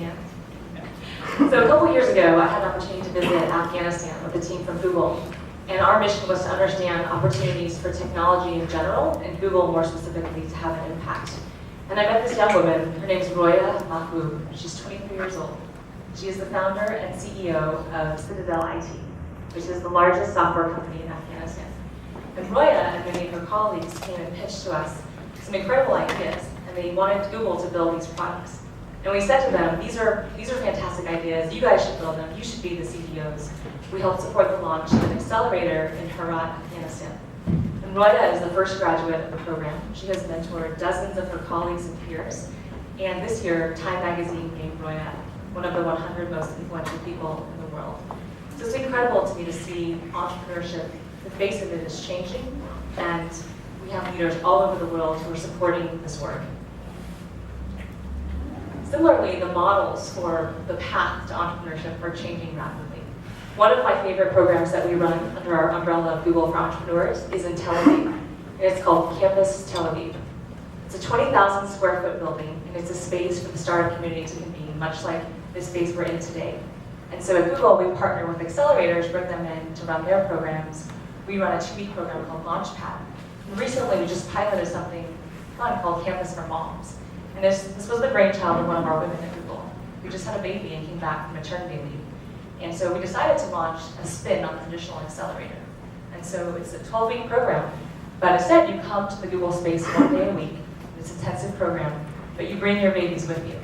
hand. So a couple years ago, I had an opportunity to visit Afghanistan with a team from Google. And our mission was to understand opportunities for technology in general, and Google more specifically to have an impact. And I met this young woman. Her name is Roya Mahbub. She's 23 years old. She is the founder and CEO of Citadel IT, which is the largest software company in Afghanistan. And Roya and many of her colleagues came and pitched to us some incredible ideas, and they wanted Google to build these products. And we said to them, these are fantastic ideas. You guys should build them. You should be the CEOs. We helped support the launch of an accelerator in Herat, Afghanistan. And Roya is the first graduate of the program. She has mentored dozens of her colleagues and peers. And this year, Time Magazine named Roya one of the 100 most influential people in the world. So it's incredible to me to see entrepreneurship, the face of it is changing, and we have leaders all over the world who are supporting this work. Similarly, the models for the path to entrepreneurship are changing rapidly. One of my favorite programs that we run under our umbrella of Google for Entrepreneurs is in Tel Aviv, and it's called Campus Tel Aviv. It's a 20,000 square foot building, and it's a space for the startup community to convene, much like this space we're in today. And so at Google, we partner with accelerators, bring them in to run their programs. We run a 2-week program called Launchpad. And recently, we just piloted something fun called Campus for Moms. And this was the brainchild of one of our women at Google. We just had a baby and came back from maternity leave. And so we decided to launch a spin on the traditional accelerator. And so it's a 12-week program, but instead you come to the Google space 1 day a week. It's an intensive program, but you bring your babies with you.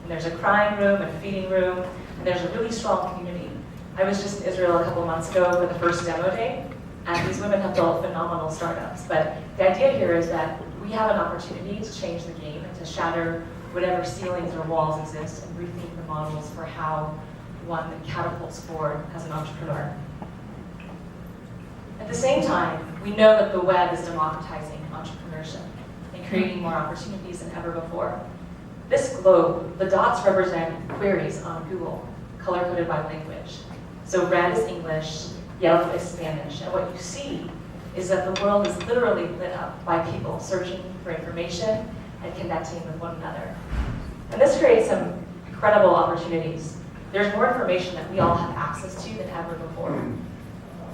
And there's a crying room and a feeding room, and there's a really strong community. I was just in Israel a couple months ago for the first demo day, and these women have built phenomenal startups. But the idea here is that we have an opportunity to change the game and to shatter whatever ceilings or walls exist and rethink the models for how one catapults forward as an entrepreneur. At the same time, we know that the web is democratizing entrepreneurship and creating more opportunities than ever before. This globe, the dots represent queries on Google, color-coded by language. So red is English, yellow is Spanish, and what you see is that the world is literally lit up by people searching for information and connecting with one another. And this creates some incredible opportunities. There's more information that we all have access to than ever before.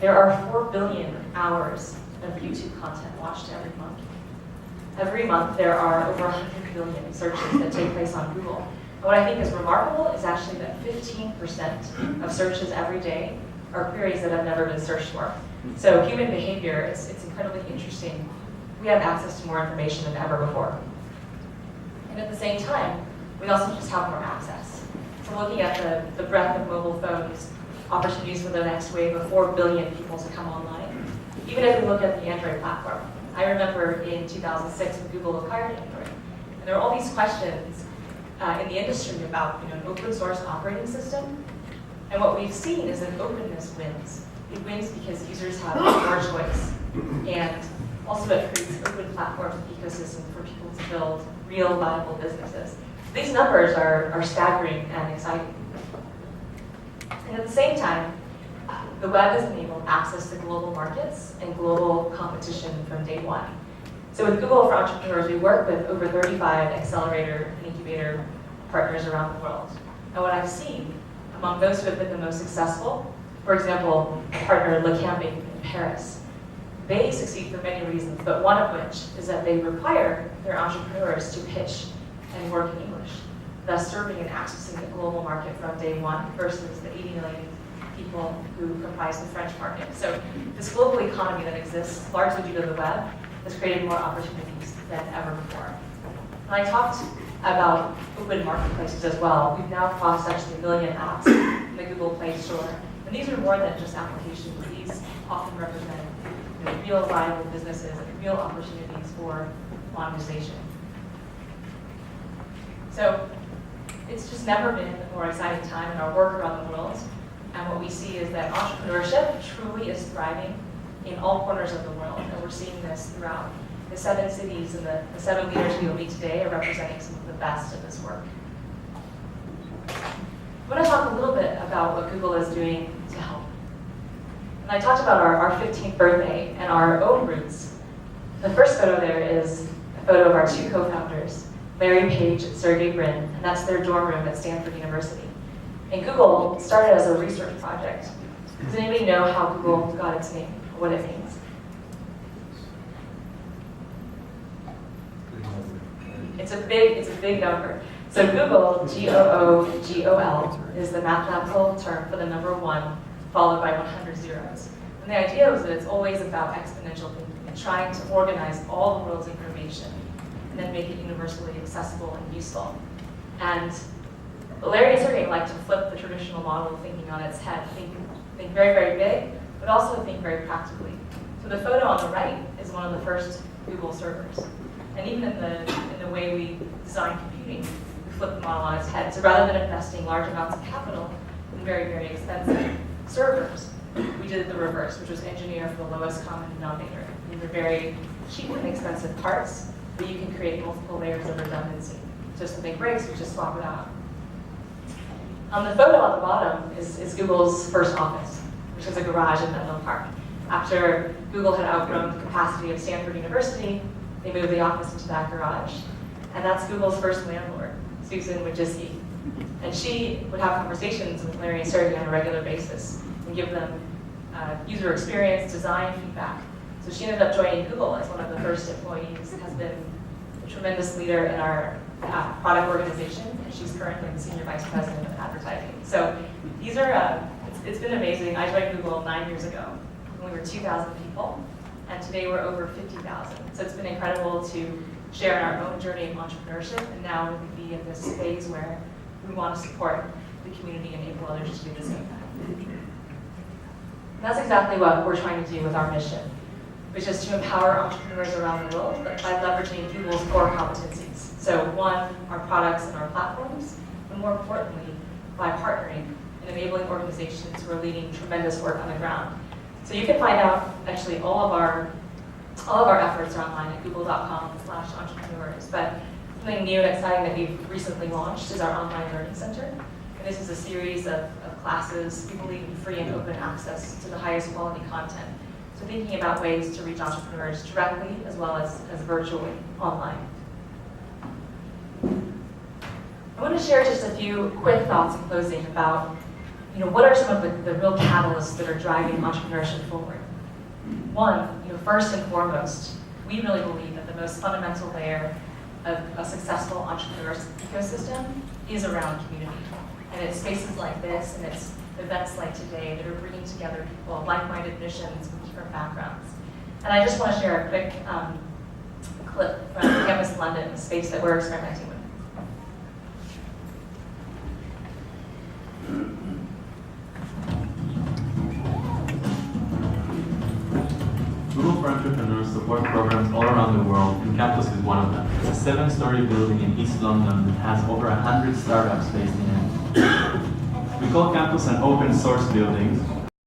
There are 4 billion hours of YouTube content watched every month. Every month, there are over 100 billion searches that take place on Google. And what I think is remarkable is actually that 15% of searches every day are queries that have never been searched for. So human behavior, it's incredibly interesting. We have access to more information than ever before. And at the same time, we also just have more access. So looking at the breadth of mobile phones, opportunities for the next wave of 4 billion people to come online. Even if we look at the Android platform, I remember in 2006 when Google acquired Android, and there were all these questions in the industry about an open source operating system. And what we've seen is that openness wins. It wins because users have more choice, and also it creates open platforms and ecosystem for people to build real viable businesses. These numbers are staggering and exciting. And at the same time, the web has enabled access to global markets and global competition from day one. So with Google for Entrepreneurs, we work with over 35 accelerator and incubator partners around the world. And what I've seen among those who have been the most successful, for example, partner Le Camping in Paris, they succeed for many reasons, but one of which is that they require their entrepreneurs to pitch and work in English, thus serving and accessing the global market from day one versus the 80 million people who comprise the French market. So this global economy that exists largely due to the web has created more opportunities than ever before. And I talked about open marketplaces as well. We've now crossed actually 1 million apps in the Google Play Store. And these are more than just applications. These often represent real viable businesses and real opportunities for monetization. So it's just never been a more exciting time in our work around the world. And what we see is that entrepreneurship truly is thriving in all corners of the world. And we're seeing this throughout. The 7 cities and the 7 leaders we will meet today are representing some of the best of this work. I want to talk a little bit about what Google is doing to help. And I talked about our 15th birthday and our own roots. The first photo there is a photo of our 2 co-founders, Larry Page and Sergey Brin, and that's their dorm room at Stanford University. And Google started as a research project. Does anybody know how Google got its name, or what it means? It's a big number. So Google, G-O-O-G-O-L, is the mathematical term for the number 1 followed by 100 zeros. And the idea was that it's always about exponential thinking and trying to organize all the world's information and then make it universally accessible and useful. And Larry and Sergey like to flip the traditional model of thinking on its head, think very, very big, but also think very practically. So the photo on the right is one of the first Google servers. And even in the way we design computing, we flip the model on its head. So rather than investing large amounts of capital in very, very expensive servers, we did the reverse, which was engineer for the lowest common denominator. These are very cheap and expensive parts, but you can create multiple layers of redundancy. So if something breaks, we just swap it out. The photo at the bottom is Google's first office, which is a garage in Menlo Park. After Google had outgrown the capacity of Stanford University, they moved the office into that garage. And that's Google's first landlord, Susan Wojcicki. And she would have conversations with Larry and Sergey on a regular basis and give them user experience, design feedback. So she ended up joining Google as one of the first employees, has been a tremendous leader in our product organization, and she's currently the Senior Vice President of Advertising. So these are, it's been amazing. I joined Google 9 years ago when we were 2,000 people, and today we're over 50,000. So it's been incredible to share in our own journey of entrepreneurship, and now really be in this phase where we want to support the community and enable others to do the same. And that's exactly what we're trying to do with our mission, which is to empower entrepreneurs around the world by leveraging Google's core competencies. So one, our products and our platforms, but more importantly, by partnering and enabling organizations who are leading tremendous work on the ground. So you can find out, actually, all of our efforts are online at google.com/entrepreneurs. But something new and exciting that we've recently launched is our online learning center. And this is a series of classes, we believe in free and open access to the highest quality content. So thinking about ways to reach entrepreneurs directly as well as virtually online. I want to share just a few quick thoughts in closing about what are some of the real catalysts that are driving entrepreneurship forward. One, first and foremost, we really believe that the most fundamental layer of a successful entrepreneur's ecosystem is around community. And it's spaces like this and it's events like today that are bringing together people of like-minded missions from different backgrounds. And I just want to share a quick clip from Campus London, a space that we're experimenting with. Google for Entrepreneurs support programs all around the world, and Campus is one of them. It's a 7-story building in East London that has over 100 startups based in it. We call Campus an open source building